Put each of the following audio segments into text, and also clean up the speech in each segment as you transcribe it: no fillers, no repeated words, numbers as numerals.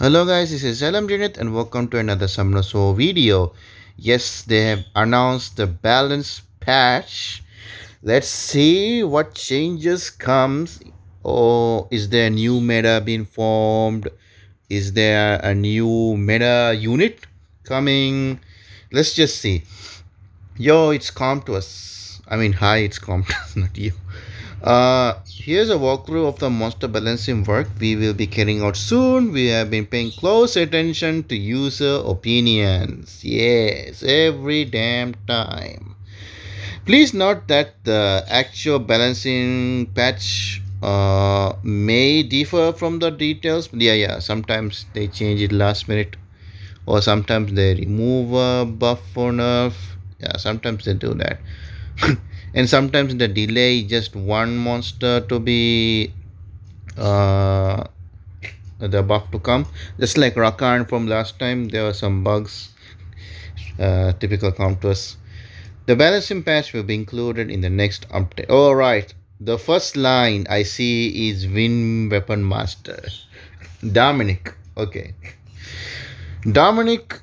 Hello guys, this is Salam Junit and welcome to another Summer Show video. Yes, they have announced the balance patch. Let's see what changes comes. Oh, is there a new meta being formed? Is there a new meta unit coming? Let's just see. Yo, it's calm to us. I mean, hi, it's calm to us, not you. Here's a walkthrough of the monster balancing work we will be carrying out soon. We have been paying close attention to user opinions. Yes, every damn time. Please note that the actual balancing patch may differ from the details. Yeah. Sometimes they change it last minute, or sometimes they remove a buff or nerf. Yeah, sometimes they do that. And sometimes the delay just one monster to be uh, the buff to come, just like Rakan from last time. There were some bugs, typical counters. The balancing patch will be included in the next update. All right, the first line I see is Win Weapon Master Dominic. Okay, Dominic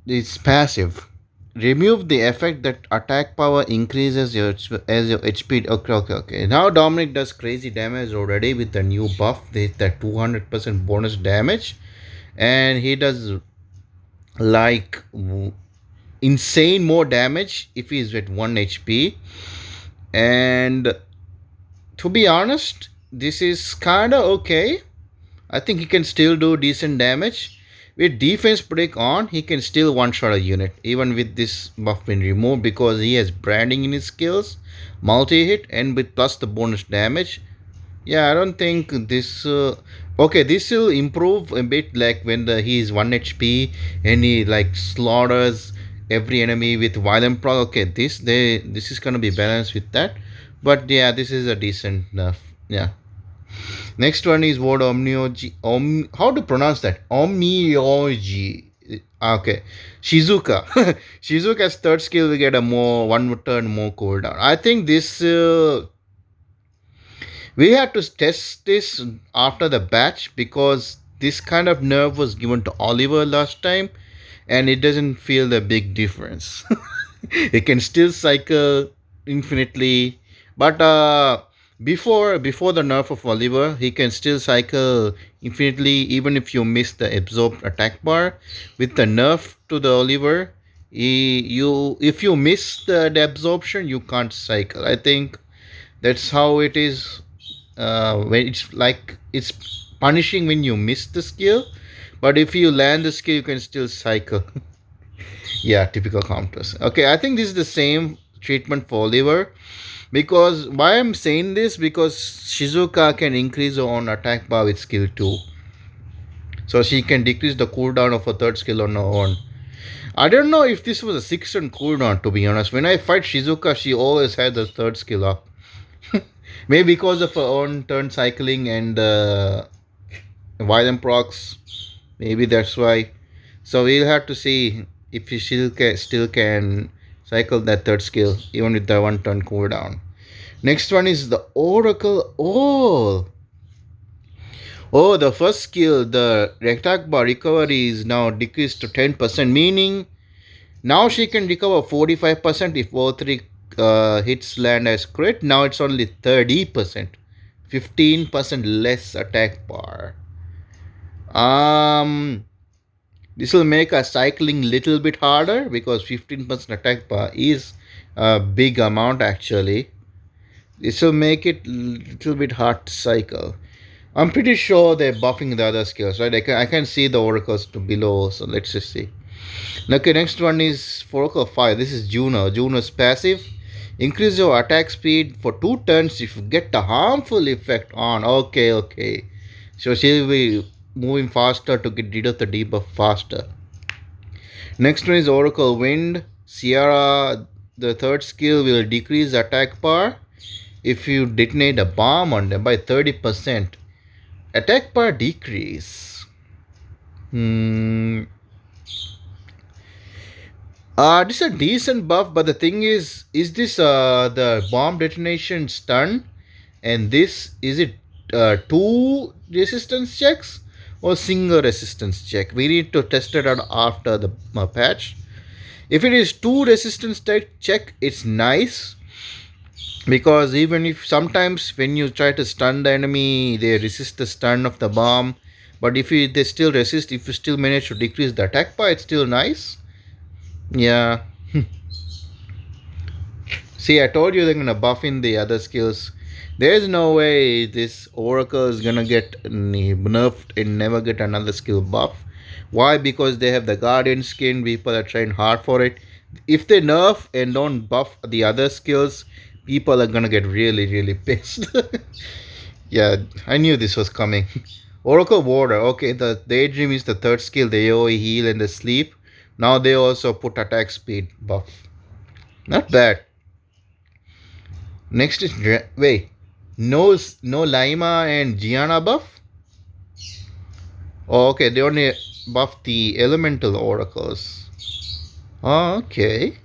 is passive. Remove the effect that attack power increases as your HP. Okay. Now Dominic does crazy damage already with the new buff. That 200% bonus damage, and he does like insane more damage if he's at 1 HP. And to be honest, this is kinda okay. I think he can still do decent damage. With defense break on, he can still one-shot a unit, even with this buff being removed, because he has branding in his skills, multi-hit, and with plus the bonus damage. Yeah, I don't think this. Okay, this will improve a bit, like when he is 1 HP and he like slaughters every enemy with violent proc. Okay, this is gonna be balanced with that, but yeah, this is a decent enough. Yeah. Next one is word omnioji. How to pronounce that? Omnioji. Okay. Shizuka. Shizuka's third skill will get a more one turn more cooldown. I think this we had to test this after the batch, because this kind of nerve was given to Oliver last time and it doesn't feel the big difference. It can still cycle infinitely, but before the nerf of Oliver, he can still cycle infinitely even if you miss the absorbed attack bar. With the nerf to the Oliver, you if you miss the absorption, you can't cycle. I think that's how it is. When it's like it's punishing when you miss the skill, but if you land the skill, you can still cycle. Yeah, typical counters. Okay, I think this is the same treatment for Oliver. Because why I'm saying this, because Shizuka can increase her own attack bar with skill 2. So she can decrease the cooldown of her third skill on her own. I don't know if this was a 6-turn cooldown, to be honest. When I fight Shizuka, she always had the third skill up. Maybe because of her own turn cycling and violent procs. Maybe that's why. So we'll have to see if she still can cycle that third skill even with the 1 turn cooldown. Next one is the Oracle. Oh, the first skill, the attack bar recovery is now decreased to 10%, meaning now she can recover 45% if all 3 hits land as crit. Now it's only 30%, 15% less attack bar. This will make a cycling little bit harder, because 15% attack bar is a big amount actually. This will make it little bit hard to cycle. I'm pretty sure they're buffing the other skills, right? I can see the oracles to below, so let's just see. Okay, next one is Oracle Fire. This is Juno. Juno's passive. Increase your attack speed for 2 turns if you get a harmful effect on. Okay. So she'll be moving faster to get rid of the debuff faster. Next one is Oracle Wind. Sierra, the third skill will decrease attack bar if you detonate a bomb on them by 30%. Attack bar decrease. This is a decent buff, but the thing is this the bomb detonation stun? And this, is it 2 resistance checks? or single resistance check. We need to test it out after the patch. If it is two resistance check, it's nice because even if sometimes when you try to stun the enemy, they resist the stun of the bomb. But if they still resist, if you still manage to decrease the attack bar, it's still nice. Yeah. See, I told you they're gonna buff in the other skills. There's no way this Oracle is gonna get nerfed and never get another skill buff. Why? Because they have the Guardian skin. People are trying hard for it. If they nerf and don't buff the other skills, people are gonna get really, really pissed. Yeah, I knew this was coming. Oracle Water. Okay, the Daydream is the third skill. The AoE heal and the sleep. Now they also put attack speed buff. Not bad. Next is wait, no Lima and Gianna buff. Oh, okay, they only buff the elemental oracles. Oh, okay.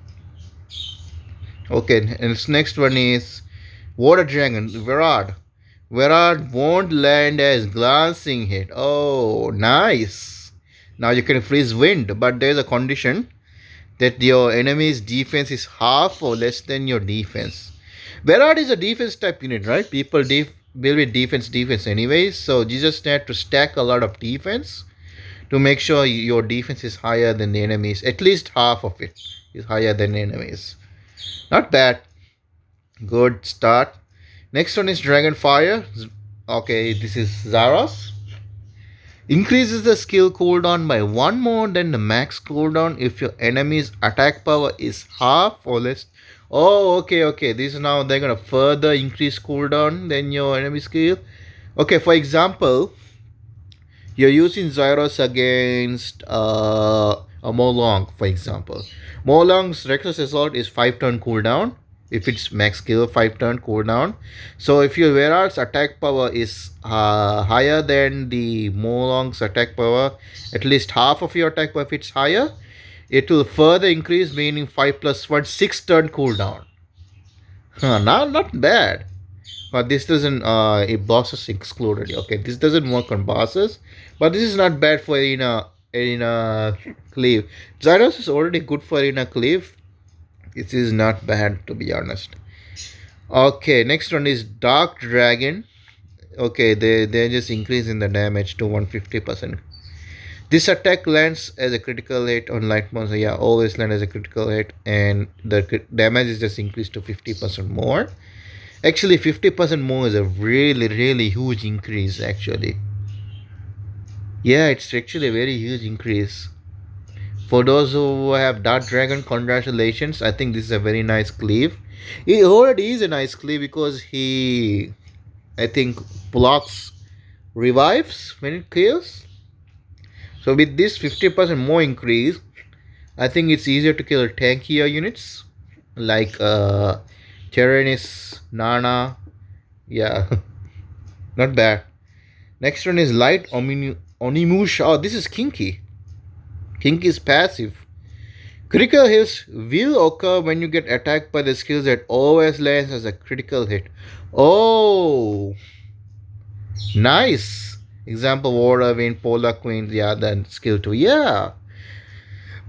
Okay, and this next one is Water Dragon Verad. Verad won't land as glancing hit. Oh, nice. Now you can freeze wind, but there's a condition that your enemy's defense is half or less than your defense. Verad is a defense type unit, right? People build with defense anyways, so you just have to stack a lot of defense to make sure your defense is higher than the enemies. At least half of it is higher than the enemies. Not bad. Good start. Next one is Dragon Fire. Okay, this is Zaros. Increases the skill cooldown by 1 more than the max cooldown if your enemy's attack power is half or less. Oh, okay. This is now they're gonna further increase cooldown than your enemy skill. Okay, for example, you're using Zyros against a Molong, for example. Molong's Reckless Assault is 5 turn cooldown. If it's max skill, 5 turn cooldown. So if your Verard's attack power is higher than the Molong's attack power, at least half of your attack power if it's higher, it will further increase, meaning 5 plus 1, 6 turn cooldown. Not bad. But this doesn't, if bosses excluded. Okay, this doesn't work on bosses, but this is not bad for Arena Cleave. Zyros is already good for Arena Cleave. This is not bad, to be honest. Okay, next one is Dark Dragon. Okay, they're just increasing the damage to 150%. This attack lands as a critical hit on light monster. Yeah, always land as a critical hit, and the damage is just increased to 50% more. Actually, 50% more is a really, really huge increase, actually. Yeah, it's actually a very huge increase. For those who have Dark Dragon, congratulations. I think this is a very nice cleave. He already is a nice cleave because he, I think, blocks revives when it kills. So with this 50% more increase, I think it's easier to kill tankier units like Tyrannis, Nana. Yeah, not bad. Next one is Light Onimusha. Oh, this is Kinky. Kinky's passive. Critical hits will occur when you get attacked by the skills that always lands as a critical hit. Oh, nice. Example, Water Wind, Polar Queen. Yeah, then skill 2. Yeah.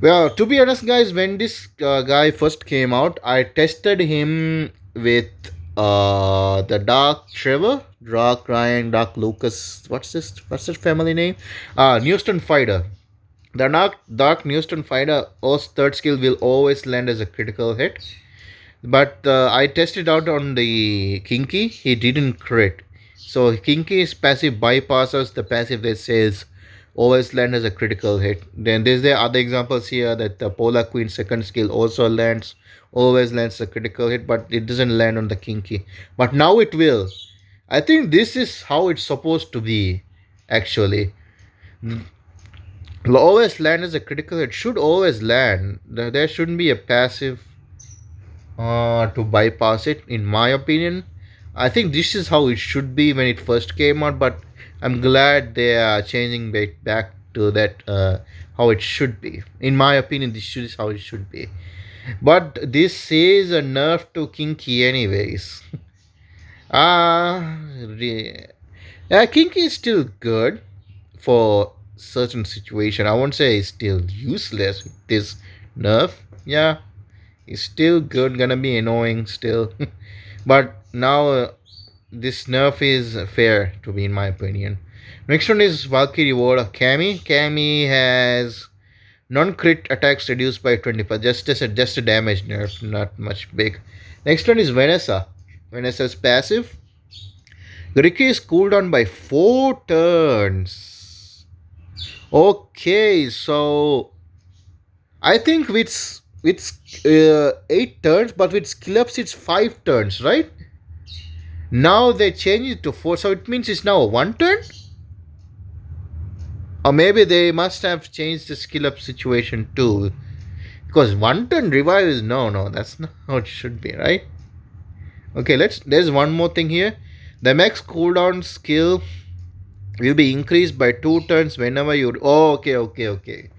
Well, to be honest, guys, when this guy first came out, I tested him with the Dark Trevor, Dark Ryan, Dark Lucas. What's his family name? Newston Fighter. The Dark Newston Fighter, third skill will always land as a critical hit. But I tested out on the Kinky. He didn't crit. So Kinky's passive bypasses the passive that says always land as a critical hit. Then there's the other examples here that the Polar Queen second skill also always lands a critical hit, but it doesn't land on the Kinky. But now it will. I think this is how it's supposed to be, actually. Always land as a critical hit. Should always land. There shouldn't be a passive to bypass it, in my opinion. I think this is how it should be when it first came out, but I'm glad they are changing it back to that how it should be. In my opinion, this is how it should be. But this is a nerf to Kinky, anyways. Yeah, Kinky is still good for certain situation. I won't say it's still useless. This nerf, yeah, it's still good. Gonna be annoying still, but now this nerf is fair to be in my opinion. Next one is Valkyrie Ward of Kami. Kami has non-crit attacks reduced by 20%. Just a damage nerf, not much big. Next one is Vanessa. Vanessa's passive. Riki is cooldown by 4 turns. Okay, so I think with 8 turns, but with skill ups it's 5 turns, right? Now they change it to 4, so it means it's now 1 turn? Or maybe they must have changed the skill up situation too. Because 1 turn revive is no, that's not how it should be, right? Okay, there's one more thing here. The max cooldown skill will be increased by 2 turns whenever you. Oh, okay.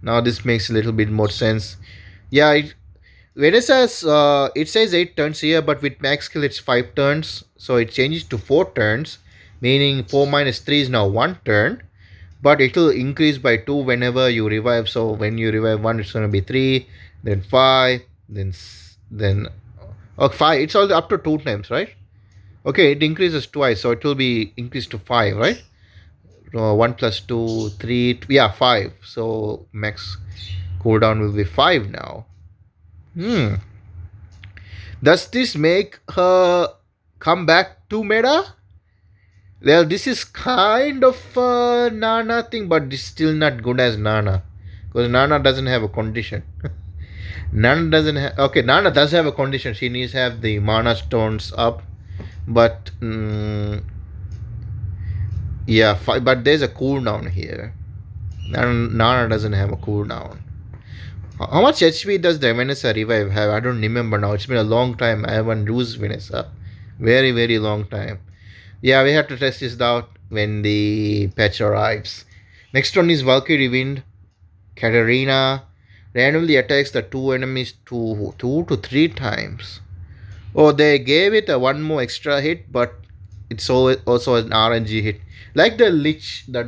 Now this makes a little bit more sense. Yeah, when it says 8 turns here, but with max skill it's 5 turns. So it changes to 4 turns, meaning 4 minus 3 is now 1 turn. But it will increase by 2 whenever you revive. So when you revive 1, it's going to be 3, then 5, then 5. It's all up to 2 times, right? Okay, it increases twice, so it will be increased to 5, right? 1 plus 2, 3, yeah, 5. So max cooldown will be 5 now. Does this make her come back to meta? Well, this is kind of a Nana thing, but it's still not good as Nana. Because Nana doesn't have a condition. Nana doesn't have. Okay, Nana does have a condition. She needs to have the mana stones up. But. Yeah, but there's a cooldown here. Nana doesn't have a cooldown. How much HP does the Vanessa revive have? I don't remember now. It's been a long time. I haven't used Vanessa. Very, very long time. Yeah, we have to test this out when the patch arrives. Next one is Valkyrie Wind. Katarina randomly attacks the 2 enemies 2 to 3 times. Oh, they gave it a 1 more extra hit, but it's also an RNG hit. Like the Lich, the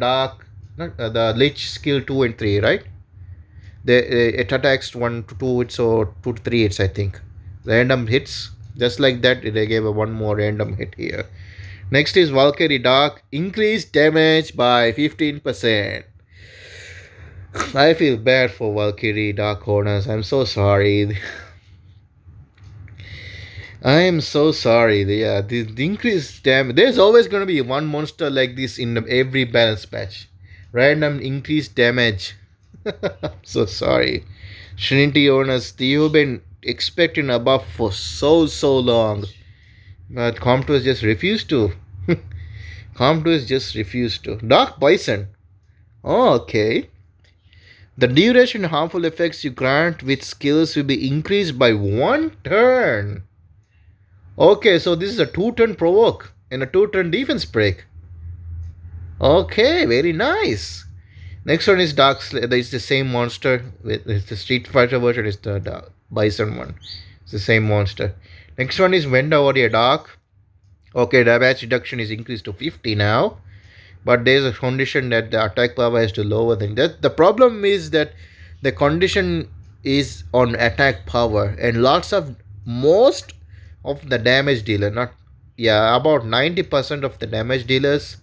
Lich skill 2 and 3, right? It attacks 1 to 2 hits or 2 to 3 hits, I think. Random hits. Just like that, they gave a 1 more random hit here. Next is Valkyrie Dark. Increased damage by 15%. I feel bad for Valkyrie Dark owners. I'm so sorry. I am so sorry. Yeah, the increased damage. There's always going to be one monster like this in every balance patch. Random increased damage. I'm so sorry. Trinity owners, you've been expecting a buff for so long. But Comp2 just refused to. Comp2 just refused to. Dark Bison. Oh, okay. The duration and harmful effects you grant with skills will be increased by 1 turn. Okay, so this is a 2-turn provoke and a 2-turn defense break. Okay, very nice. Next one is Dark Slayer. It's the same monster. It's the Street Fighter version. It's the Bison one. It's the same monster. Next one is Venda Warrior Dark. Okay, damage reduction is increased to 50 now. But there's a condition that the attack power is to lower than that. The problem is that the condition is on attack power. And most of the damage dealer, about 90% of the damage dealers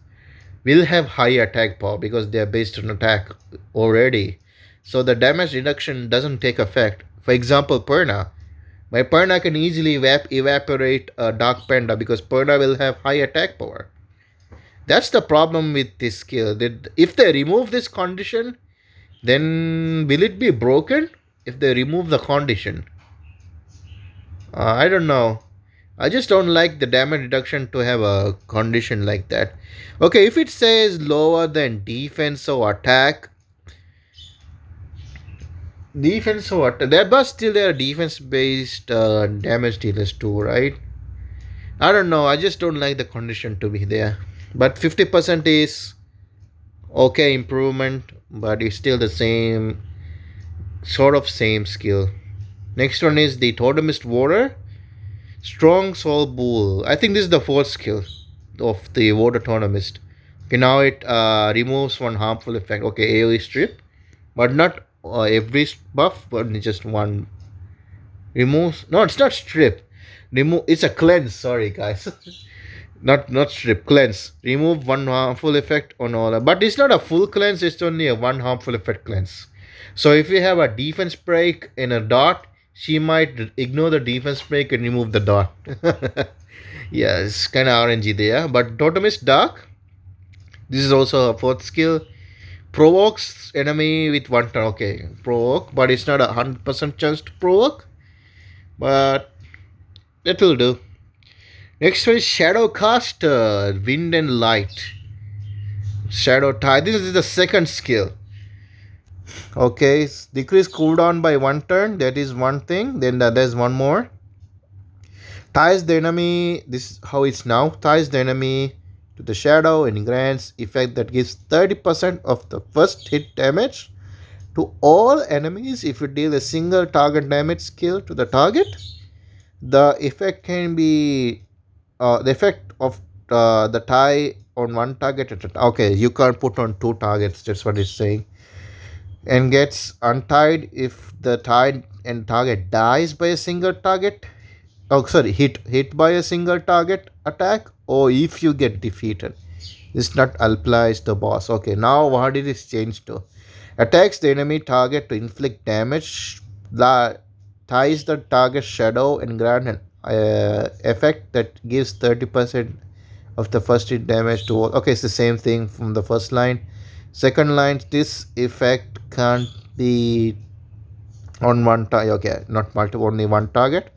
will have high attack power because they are based on attack already. So the damage reduction doesn't take effect. For example, Perna. My Perna can easily evaporate a Dark Panda because Perna will have high attack power. That's the problem with this skill. If they remove this condition, then will it be broken? If they remove the condition, I don't know. I just don't like the damage reduction to have a condition like that. Okay, if it says lower than defense or attack, but still there are defense based damage dealers too, right? I don't know. I just don't like the condition to be there. But 50% is okay improvement, but it's still the same same skill. Next one is the Totemist Warrior. Strong Soul Bull. I think this is the 4th skill of the Water Totemist. Okay, now it removes one harmful effect. Okay, AoE strip, but not every buff, but just one. Removes. No, it's not strip. Remove. It's a cleanse. Sorry, guys. Not strip, cleanse. Remove one harmful effect on all, but it's not a full cleanse. It's only a one harmful effect cleanse. So if you have a defense break in a dot, she might ignore the defense break and remove the dot. Yeah, it's kind of RNG there, but totem is dark. This is also a fourth skill. Provokes enemy with one turn. Okay, provoke, but it's not 100% chance to provoke, but that will do. Next one is Shadow Caster, Wind and Light. Shadow Tie. This is the second skill. Okay, decrease cooldown by one turn. That is one thing. Then there's one more. Ties the enemy. This is how it's now. Ties the enemy to the shadow and grants effect that gives 30% of the first hit damage to all enemies if you deal a single target damage skill to the target. The effect can be the effect of the tie on one target at a time. Okay, you can't put on two targets. That's what it's saying. And gets untied if the tied and target dies by a single target. Oh, sorry, hit by a single target attack, or if you get defeated. This not applies to boss. Okay, now what it is changed to? Attacks the enemy target to inflict damage. Ties the target shadow and grant an effect that gives 30% of the first hit damage to all. Okay, it's the same thing from the first line. Second line, this effect can't be on one target. Okay, not multiple, only one target,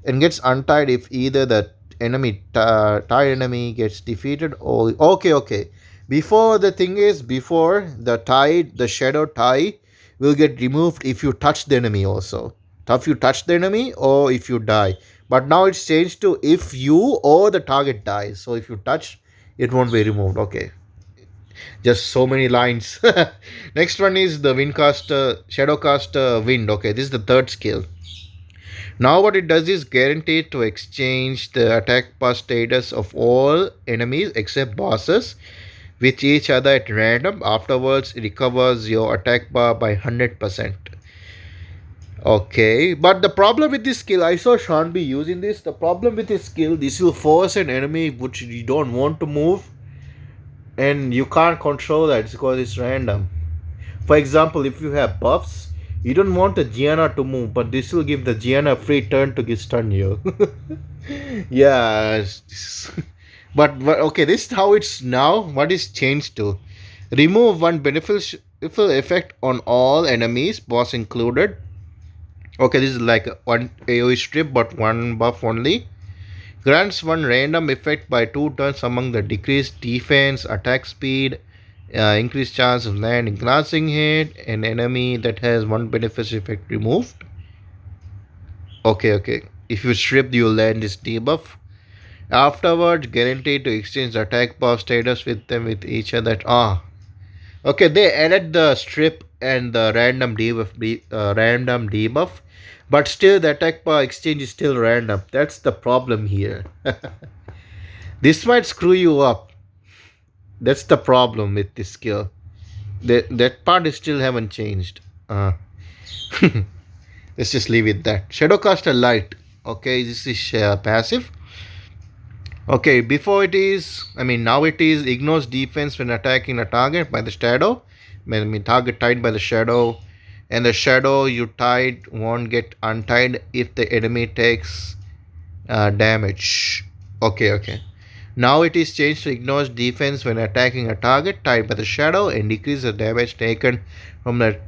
and gets untied if either the enemy tied enemy gets defeated or okay. Before the thing is before the shadow tie will get removed if you touch the enemy also. If you touch the enemy or if you die. But now it's changed to if you or the target dies. So if you touch, it won't be removed. Okay. Just so many lines. Next one is the Windcaster, Shadowcaster Wind. Okay, this is the third skill. Now what it does is guaranteed to exchange the attack pass status of all enemies except bosses with each other at random. Afterwards, it recovers your attack bar by 100%. Okay, but the problem with this skill, I saw Sean be using this. The problem with this skill, this will force an enemy which you don't want to move, and you can't control that because it's random. For example, if you have buffs, you don't want the Gianna to move, but this will give the Gianna a free turn to get stun you. Yeah, but okay, this is how it's now. What is changed to? Remove one beneficial effect on all enemies, boss included. Okay, this is like one AoE strip, but one buff only. Grants one random effect by 2 turns among the decreased defense, attack speed, increased chance of landing glancing hit, an enemy that has one beneficial effect removed. Okay. If you strip, you land this debuff. Afterwards, guaranteed to exchange attack buff status with them with each other. Okay, they added the strip and the random debuff, but still the attack bar exchange is still random. That's the problem here. This might screw you up. That's the problem with this skill. That part is still haven't changed. Let's just leave it that. Shadowcaster Light. Okay, this is passive. Okay, now it is ignores defense when attacking a target by the shadow. Target tied by the shadow, and the shadow you tied won't get untied if the enemy takes damage. Okay. Now it is changed to ignores defense when attacking a target tied by the shadow and decrease the damage taken from the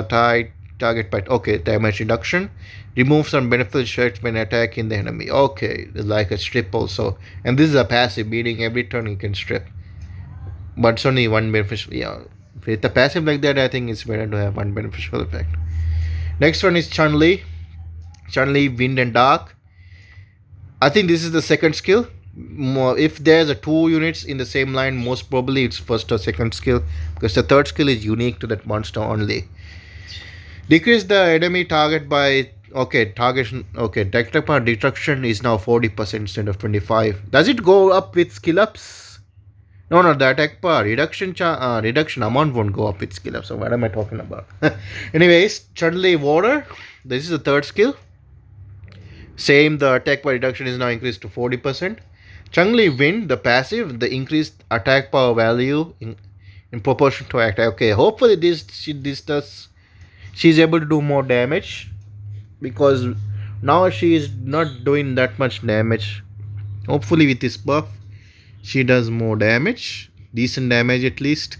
tied target by damage reduction. Remove some beneficial effects when attacking the enemy. Okay, like a strip also. And this is a passive, meaning every turn you can strip. But it's only one beneficial. Yeah, with a passive like that, I think it's better to have one beneficial effect. Next one is Chun-Li. Chun-Li, Wind and Dark. I think this is the second skill. If there's a 2 units in the same line, most probably it's first or second skill, because the third skill is unique to that monster only. Decrease the enemy target by destruction is now 40% instead of 25. Does it go up with skill ups? No, no, the attack power reduction amount won't go up with skill up. So what am I talking about? Anyways, Chudley Water. This is the third skill. Same, the attack power reduction is now increased to 40%. Chungli Wind, the passive, the increased attack power value in proportion to attack. Okay, hopefully this does. She's able to do more damage because now she is not doing that much damage. Hopefully with this buff, she does more damage, decent damage at least.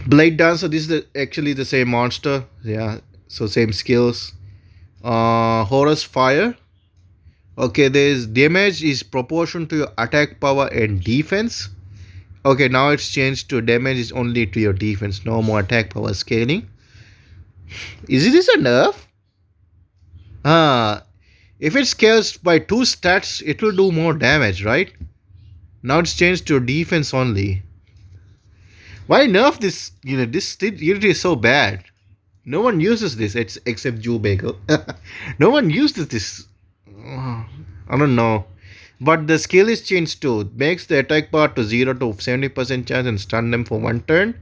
Blade Dancer. This is actually the same monster. Yeah, so same skills. Horus Fire. Okay, there's damage is proportion to your attack power and defense. Okay, now it's changed to damage is only to your defense, no more attack power scaling. Is this a nerf? Ah, if it scales by 2 stats, it will do more damage, right? Now it's changed to defense only. Why nerf this? This unit is so bad. No one uses this except Jew Bagel. No one uses this. I don't know. But the skill is changed too. Makes the attack bar to 0 to 70% chance and stun them for 1 turn.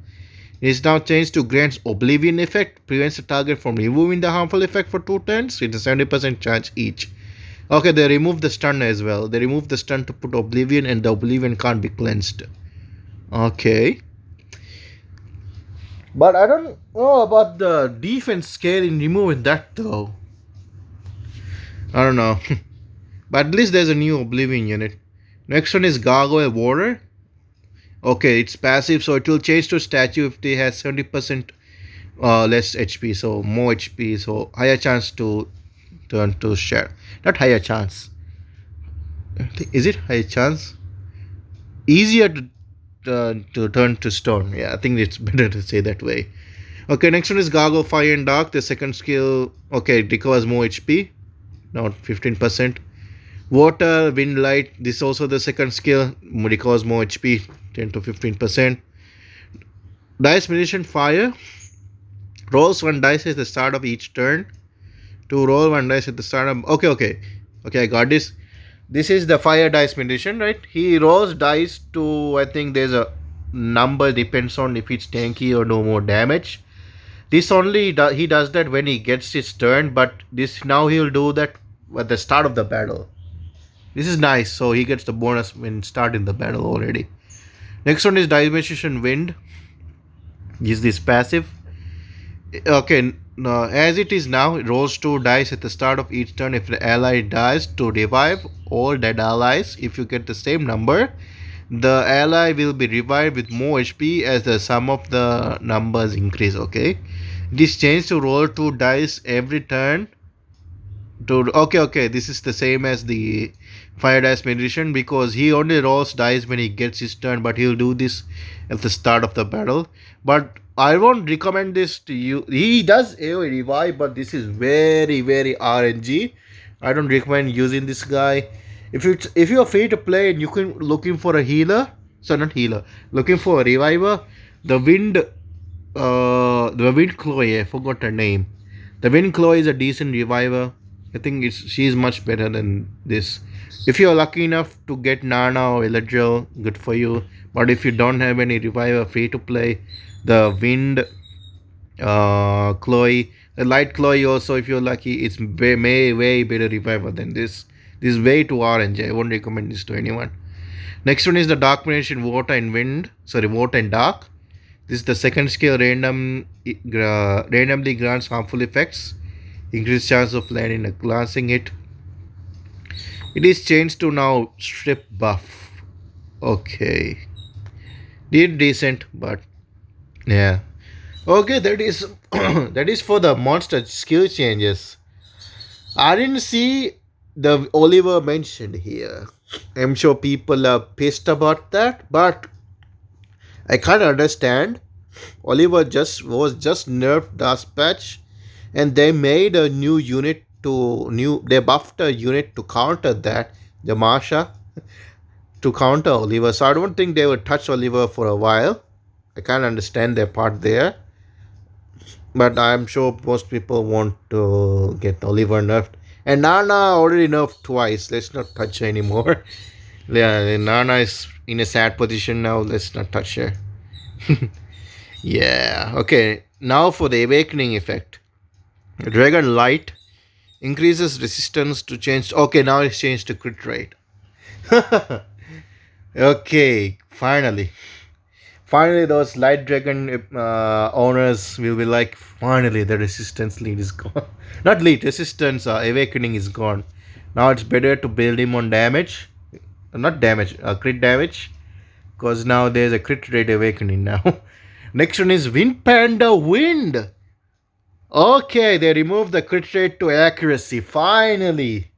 It is now changed to grants Oblivion effect. Prevents the target from removing the harmful effect for 2 turns. It is 70% chance each. Okay, they remove the stun as well. They remove the stun to put Oblivion and the Oblivion can't be cleansed. Okay. But I don't know about the defense scale in removing that though. I don't know. But at least there's a new Oblivion unit. Next one is Gargoyle Fire. Okay, it's passive, so it will change to statue if they has 70% less HP, so more HP, so higher chance to turn to share. Not higher chance. Is it higher chance? Easier to turn to stone. Yeah, I think it's better to say that way. Okay, next one is Gargoyle Fire and Dark. The second skill, okay, it recovers more HP. Not 15%. Water, Wind, Light. This is also the second skill. Recovers more HP, 10 to 15%. Dice Magician Fire. Rolls 1 dice at the start of each turn. To roll 1 dice at the start of... Okay, I got this. This is the Fire Dice Magician, right? He rolls dice to... I think there's a number, depends on if it's tanky or no more damage. This only... He does that when he gets his turn, but this now he'll do that at the start of the battle. This is nice, so he gets the bonus when starting the battle already. Next one is Dice Magician Wind. Is this passive? Okay, as it is now, it rolls 2 dice at the start of each turn if the ally dies to revive all dead allies. If you get the same number, the ally will be revived with more HP as the sum of the numbers increase. Okay, this change to roll 2 dice every turn. Okay, this is the same as the Fire Dice Magician because he only rolls dice when he gets his turn, but he'll do this at the start of the battle. But I won't recommend this to you. He does AoE revive, but this is very, very RNG. I don't recommend using this guy. If you're free to play and you can looking for a healer, so not healer, looking for a reviver, the Wind Chloe, I forgot her name. The Wind Chloe is a decent reviver. I think she's much better than this. If you're lucky enough to get Nana or Eladriel, good for you. But if you don't have any reviver free to play, the Wind Chloe, the Light Chloe also, if you're lucky, it's way better reviver than this. This is way too RNG. I won't recommend this to anyone. Next one is the Dark Magician Water and Wind. Sorry, Water and Dark. This is the second skill. Randomly grants harmful effects. Increased chance of landing a glancing hit. It is changed to now strip buff. Okay. Did decent, but yeah. Okay, that is that is for the monster skill changes. I didn't see the Oliver mentioned here. I'm sure people are pissed about that, but I can't understand. Oliver was just nerfed last patch, and they made a new unit they buffed a unit to counter that, the Marsha, to counter Oliver. So I don't think they will touch Oliver for a while. I can't understand their part there. But I'm sure most people want to get Oliver nerfed. And Nana already nerfed twice. Let's not touch her anymore. Yeah, Nana is in a sad position now. Let's not touch her. Yeah. Okay. Now for the awakening effect. Dragon light increases resistance to change. Okay, now it's changed to crit rate. Okay, finally. Finally, those light dragon owners will be like, finally, the resistance lead is gone. Not lead, resistance awakening is gone. Now it's better to build him on damage. Not damage, crit damage. Because now there's a crit rate awakening now. Next one is Wind Panda Wind. Okay, they removed the crit rate to accuracy. Finally.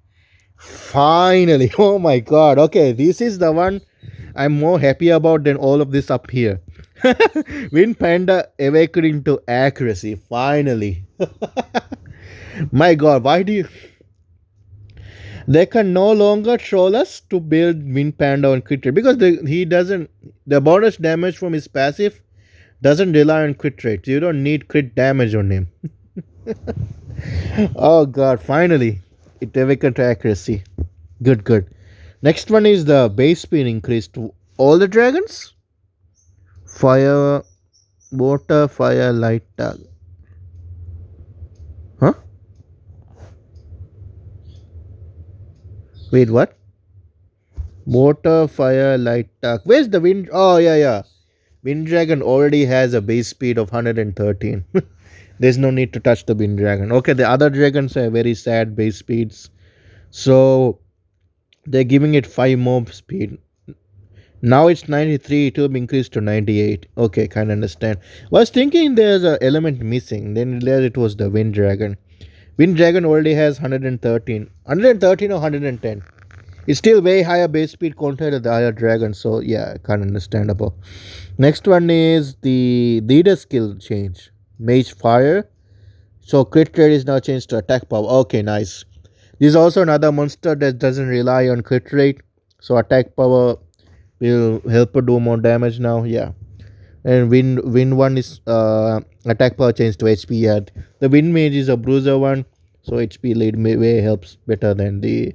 Finally. Oh my god. Okay, this is the one I'm more happy about than all of this up here. Wind Panda awakening to accuracy. Finally. My god, why do you. They can no longer troll us to build Wind Panda on crit rate because he doesn't. The bonus damage from his passive doesn't rely on crit rate. You don't need crit damage on him. Oh god, finally. It awakened to accuracy. Good, good. Next one is the base speed increase to all the dragons. Fire, water, fire, light, dark. Huh? Wait, what? Water, fire, light, dark. Where's the wind? Oh, yeah, yeah. Wind Dragon already has a base speed of 113. There's no need to touch the Wind Dragon. Okay, the other dragons have very sad base speeds. So they're giving it 5 more speed. Now it's 93, it will be increased to 98. Okay, can't understand. Was thinking there's an element missing. Then realized it was the Wind Dragon. Wind Dragon already has 113. 113 or 110. It's still way higher base speed compared to the higher dragon. So yeah, kind of understandable. Next one is the leader skill change. Mage Fire. So crit rate is now changed to attack power. Okay, nice. This is also another monster that doesn't rely on crit rate. So attack power will help her do more damage now. Yeah. And wind one is attack power changed to HP add. The wind mage is a bruiser one. So HP lead way helps better than the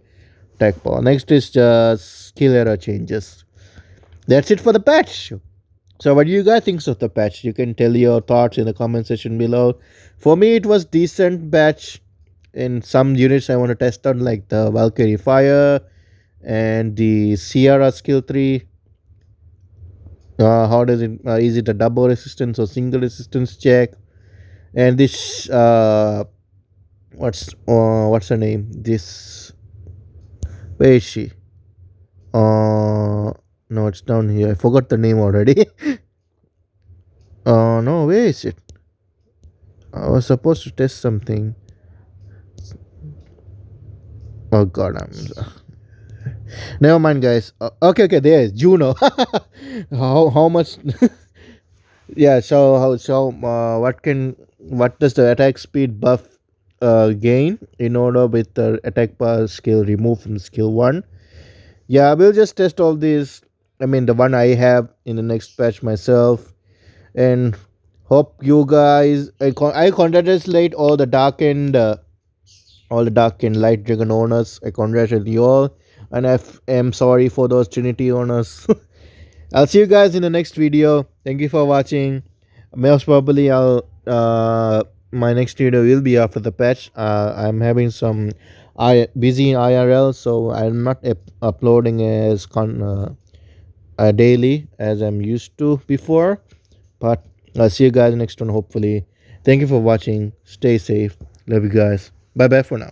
attack power. Next is just skill error changes. That's it for the patch. So what do you guys think of the patch? You can tell your thoughts in the comment section below. For me, it was decent patch. In some units I want to test out, like the Valkyrie Fire and the Sierra skill 3. How does it? Is it a double resistance or single resistance check? And this what's her name? This, where is she? No, it's down here. I forgot the name already. No, where is it? I was supposed to test something. Oh god, never mind, guys. Okay, there is Juno. How much? Yeah. What does the attack speed buff gain in order with the attack power skill removed from skill 1? Yeah, we'll just test all these. I mean, the one I have in the next patch myself, and hope you guys. I congratulate all the dark and light dragon owners. I congratulate you all, and I am sorry for those Trinity owners. I'll see you guys in the next video. Thank you for watching. Most probably my next video will be after the patch. I'm having some busy IRL, so I'm not uploading as daily as I'm used to before. But I'll see you guys next one, hopefully. Thank you for watching. Stay safe. Love you guys. Bye bye for now.